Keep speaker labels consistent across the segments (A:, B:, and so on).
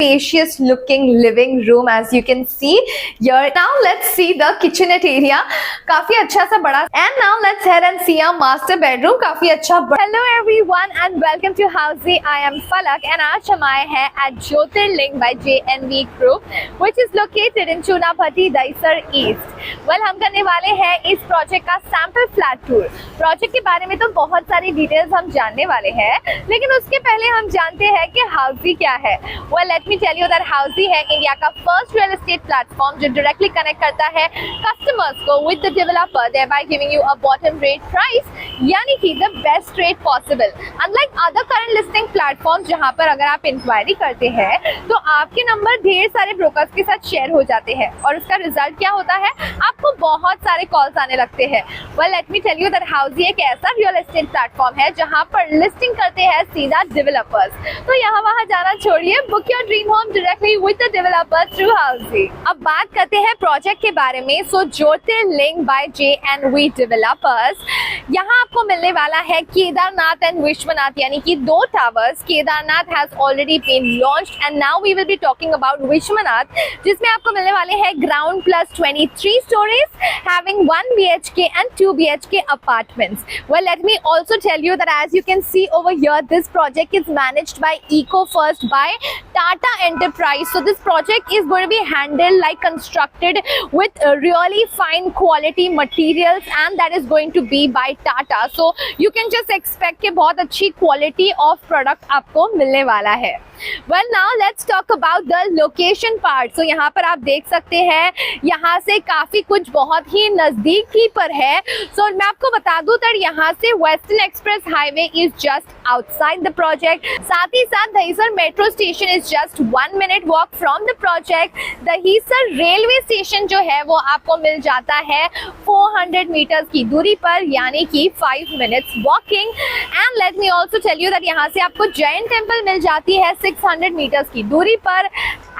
A: spacious looking living room as you can see here. Now let's see the kitchenette area. काफी अच्छा सा बड़ा. And now let's head and see our master bedroom. काफी अच्छा. Hello everyone and welcome to Housey. I am Falak and आज हम आए हैं at Jyotirling by JNV Group, which is located in Chunapati, Daisar East. Well, हम करने वाले हैं इस प्रोजेक्ट का सैंपल फ्लैट टूर. प्रोजेक्ट के बारे में तो बहुत सारी डिटेल्स हम जानने वाले हैं, लेकिन उसके पहले हम जानते हैं कि हाउसी क्या है. Well, let me tell you that हाउसी है इंडिया का फर्स्ट रियल एस्टेट प्लेटफॉर्म जो डायरेक्टली कनेक्ट करता है कस्टमर्स को with the developer, thereby giving you a bottom rate price, यानी कि the best rate possible. Unlike other current listing platform जहां पर अगर आप इंक्वायरी करते हैं तो आपके नंबर ढेर सारे ब्रोकर्स के साथ शेयर हो जाते हैं और उसका रिजल्ट क्या होता है, आपको बहुत सारे कॉल्स आने लगते हैं. Well, let me tell you that Housiey एक ऐसा रियल एस्टेट प्लेटफॉर्म है जहां पर लिस्टिंग करते हैं सीधा डेवलपर्स. तो यहाँ वहां जाना छोड़िए, book your dream home directly with the developer through Housiey. अब बात करते हैं प्रोजेक्ट के बारे में. So Jyotirling by JNV developers, यहाँ आपको मिलने वाला है केदारनाथ एंड विश्वनाथ, यानी कि दो towers. Kedarnath has already been launched and now we will be talking about Vishwanath, जिसमें आपको मिलने वाले हैं ground plus 23 storeys having 1 BHK and 2 BHK apartments. Well, let me also tell you that as you can see over here, this project is managed by EcoFirst by Tata Enterprise. So this project is going to be handled like constructed with really fine quality materials and that is going to be by Tata. So you can just expect कि बहुत अच्छी quality of product आपको मिलने वाला है. Well, now let's talk about the location part. So यहाँ पर आप देख सकते हैं, यहाँ से काफी कुछ बहुत ही नजदीक ही पर है. So मैं आपको बता दूं तो यहाँ से western express highway is just outside the project. साथ ही साथ Dahisar metro station is just 1 minute walk from the project. Dahisar railway station जो है वो आपको मिल जाता है 400 मीटर्स की दूरी पर, यानी कि 5 minutes walking. And let me also tell you that यहाँ से आपको जैन टेम्पल मिल जाती है 600 मीटर्स की दूरी पर.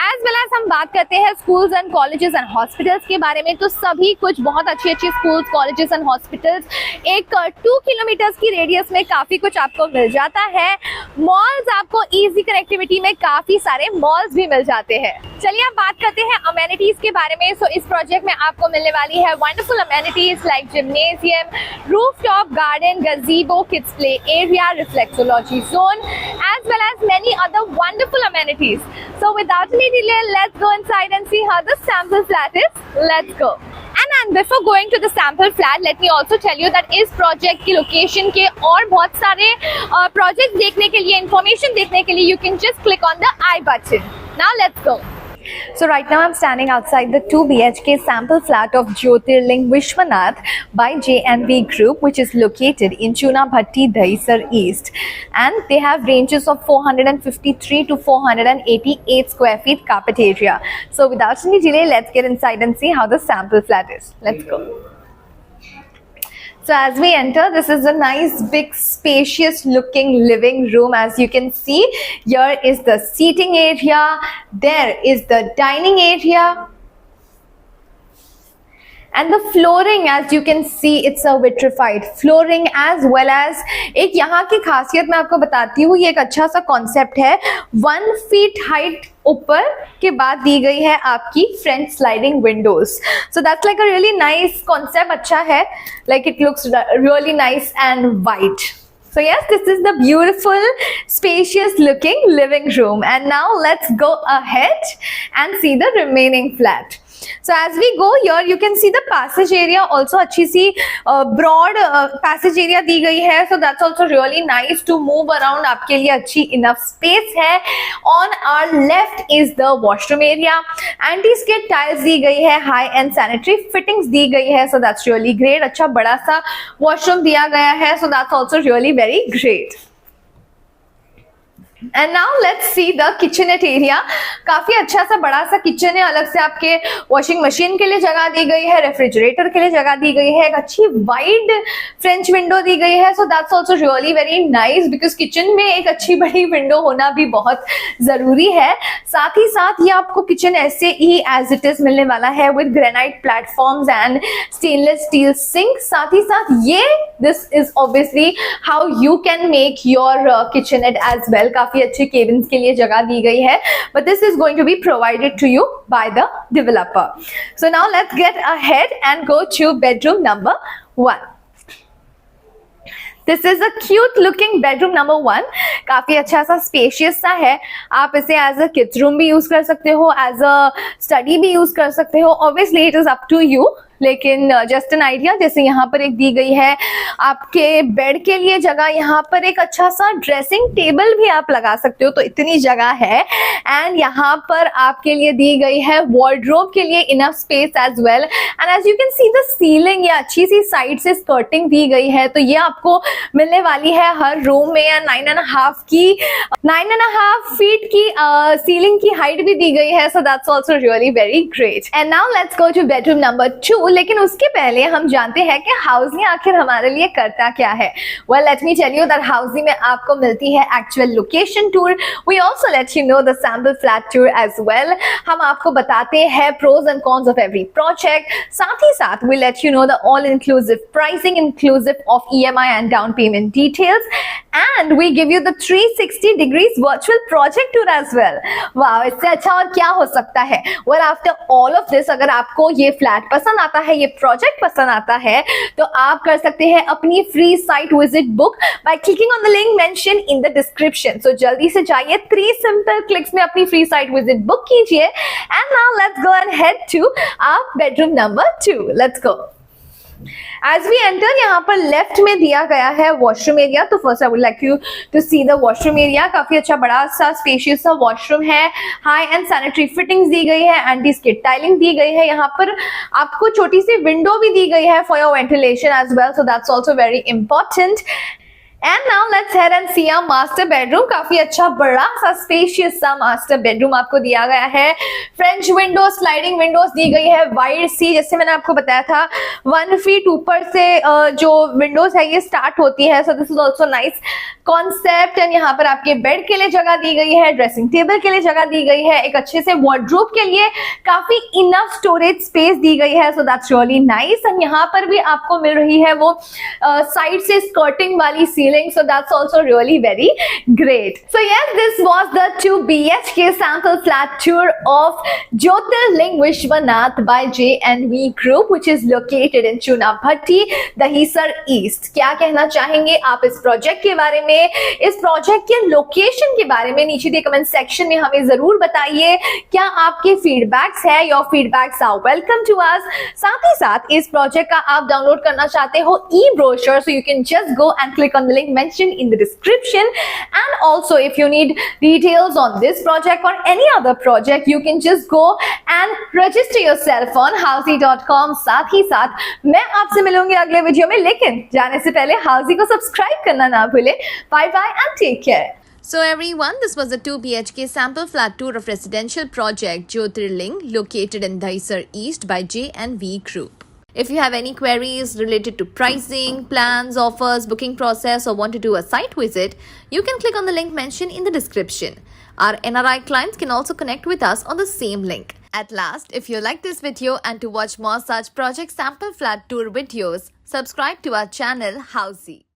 A: एज वेल एज हम बात करते हैं schools and colleges and hospitals के बारे में, तो सभी कुछ बहुत अच्छी अच्छी स्कूल्स, कॉलेजेस एंड हॉस्पिटल्स एक 2 किलोमीटर्स की रेडियस में काफी कुछ आपको मिल जाता है. मॉल्स, आपको इजी कनेक्टिविटी में काफी सारे मॉल्स भी मिल जाते हैं. चलिए अब बात करते हैं अमेनिटीज के बारे में. सो इस प्रोजेक्ट में आपको मिलने वाली है wonderful amenities like gymnasium, rooftop garden, gazebo, kids play area, reflexology zone, as well as many other wonderful amenities. So without any delay, let's go inside and see how the sample flat is. Let's go. And before going to the sample flat, let me also tell you that इस project की location के और बहुत सारे projects देखने के लिए, information देखने के लिए, you can just click on the I button. Now let's go. So right now I'm standing outside the 2 BHK sample flat of Jyotirling Vishwanath by JNV Group, which is located in Chunapati, Daisar East, and they have ranges of 453 to 488 square feet carpet area. So without any delay, let's get inside and see how the sample flat is. Let's go. So as we enter, this is a nice big spacious looking living room. As you can see, here is the seating area, there is the dining area, and the flooring, as you can see, it's a vitrified flooring. As well as एक यहाँ की खासियत मैं आपको बताती हूँ, ये एक अच्छा सा कॉन्सेप्ट है. 1 feet हाइट ऊपर के बाद दी गई है आपकी front sliding Windows. So that's like a really nice concept. अच्छा है, like it looks really nice and white. So yes, this is the beautiful, spacious looking living room. And now let's go ahead and see the remaining flat. So as we go here, you can see the passage area also अच्छी सी broad passage area दी गई है. So that's also really nice to move around. आपके लिए अच्छी enough space है. On our left is the washroom area. Anti-skid tiles दी गई है. High end sanitary fittings दी गई है. So that's really great. अच्छा बड़ा सा washroom दिया गया है. So that's also really very great. And now let's see the kitchenette area. काफी अच्छा सा बड़ा सा किचन है, अलग से आपके वॉशिंग मशीन के लिए जगह दी गई है, रेफ्रिजरेटर के लिए जगह दी गई है, एक अच्छी वाइड फ्रेंच विंडो दी गई है. सो that's also really very nice because kitchen में एक अच्छी बड़ी विंडो होना भी बहुत जरूरी है. साथ ही साथ ये आपको किचन ऐसे ही एज इट इज मिलने वाला है with granite platforms and stainless steel sink. साथ ही साथ ये this is obviously how you can make your kitchenette as well. काफी अच्छे केबिन्स के लिए जगह दी गई है, but this is going to be provided to you by the developer. So now let's get ahead and go to bedroom number 1. This is a cute looking bedroom number 1. काफी अच्छा सा स्पेशियस सा है. आप इसे एज अ किड्स रूम भी use कर सकते हो, एज अ स्टडी भी यूज कर सकते हो. Obviously it is up to you, लेकिन जस्ट एन आइडिया. जैसे यहाँ पर एक दी गई है आपके बेड के लिए जगह, यहाँ पर एक अच्छा सा ड्रेसिंग टेबल भी आप लगा सकते हो, तो इतनी जगह है. एंड यहाँ पर आपके लिए दी गई है वार्डरोब के लिए enough space as well. And as you can see the ceiling, ये अच्छी सी साइड से स्कर्टिंग दी गई है, तो ये आपको मिलने वाली है हर रूम में. या 9.5 फीट की सीलिंग की हाइट भी दी गई है. सो that's also really very great. And now let's go to bedroom number 2. लेकिन उसके पहले हम जानते हैं कि हाउसिंग आखिर हमारे लिए करता क्या है. Well let me tell you that housing में आपको मिलती है actual location tour. We also let you know the sample flat tour as well. हम आपको बताते हैं pros and cons of every project. साथ ही साथ we let you know the all inclusive pricing inclusive of EMI and down payment details. And we give you the 360 degrees virtual project tour as well. वाह, इससे अच्छा और क्या हो सकता है. Well after all of this, अगर आपको ये फ्लैट पसंद आता है, ये प्रोजेक्ट पसंद आता है, तो आप कर सकते हैं अपनी free site visit book by clicking on the link mention in the description. So जल्दी से जाइए, 3 सिंपल क्लिक्स में अपनी फ्री साइट विजिट बुक कीजिए. And now let's go and head to our bedroom number 2. Let's go. As we enter, यहाँ पर left में दिया गया है वॉशरूम एरिया. तो first I would like you to see the washroom area. काफी अच्छा बड़ा सा स्पेशियस सा वॉशरूम है. हाई एंड सैनिटरी फिटिंग्स दी गई है, एंटी स्किड टाइलिंग दी गई है. यहाँ पर आपको छोटी सी विंडो भी दी गई है for your ventilation as well. So that's also very important. And now let's head and see our master bedroom. काफी अच्छा बड़ा सा स्पेशियस सा मास्टर बेडरूम आपको दिया गया है. फ्रेंच विंडो, स्लाइडिंग विंडोज दी गई है, वाइड सी. जैसे मैंने आपको बताया था 1 फीट ऊपर से जो विंडोज है ये स्टार्ट होती है. So this is also nice concept. And यहाँ पर आपके बेड के लिए जगह दी गई है, ड्रेसिंग टेबल के लिए जगह दी गई है, एक अच्छे से वार्डरोब के लिए काफी इनफ स्टोरेज स्पेस दी गई है. So that's really nice. And यहाँ पर भी आपको मिल रही है वो साइड से स्कर्टिंग वाली ceiling, so that's also really very great. So yes, this was the 2 BHK sample flat tour of Jyotirling Vishwanath by J&V Group, which is located in Chunabhatti, Dahisar East. क्या कहना चाहेंगे आप इस project के बारे में, इस प्रोजेक्ट के लोकेशन के बारे में? नीचे दिए कमेंट सेक्शन में हमें जरूर बताइए. क्या आपके फीडबैक्स है? Your feedbacks are welcome to us. साथ ही साथ इस प्रोजेक्ट का आप डाउनलोड करना चाहते हो e-brochure, so you can just go and click on the link mentioned in the description. And also if you need details on this project or any other project, you can just go and register yourself on housey.com. साथ ही साथ मैं आपसे मिलूंगी अगले video में, लेकिन जाने से पहले हाउसी को सब्सक्राइब करना ना भूले. Bye bye and take care.
B: So everyone, this was a 2 BHK sample flat tour of residential project Jyotirling located in Dahisar East by J&V Group. If you have any queries related to pricing, plans, offers, booking process, or want to do a site visit, you can click on the link mentioned in the description. Our NRI clients can also connect with us on the same link. At last, if you like this video and to watch more such project sample flat tour videos, subscribe to our channel Housey.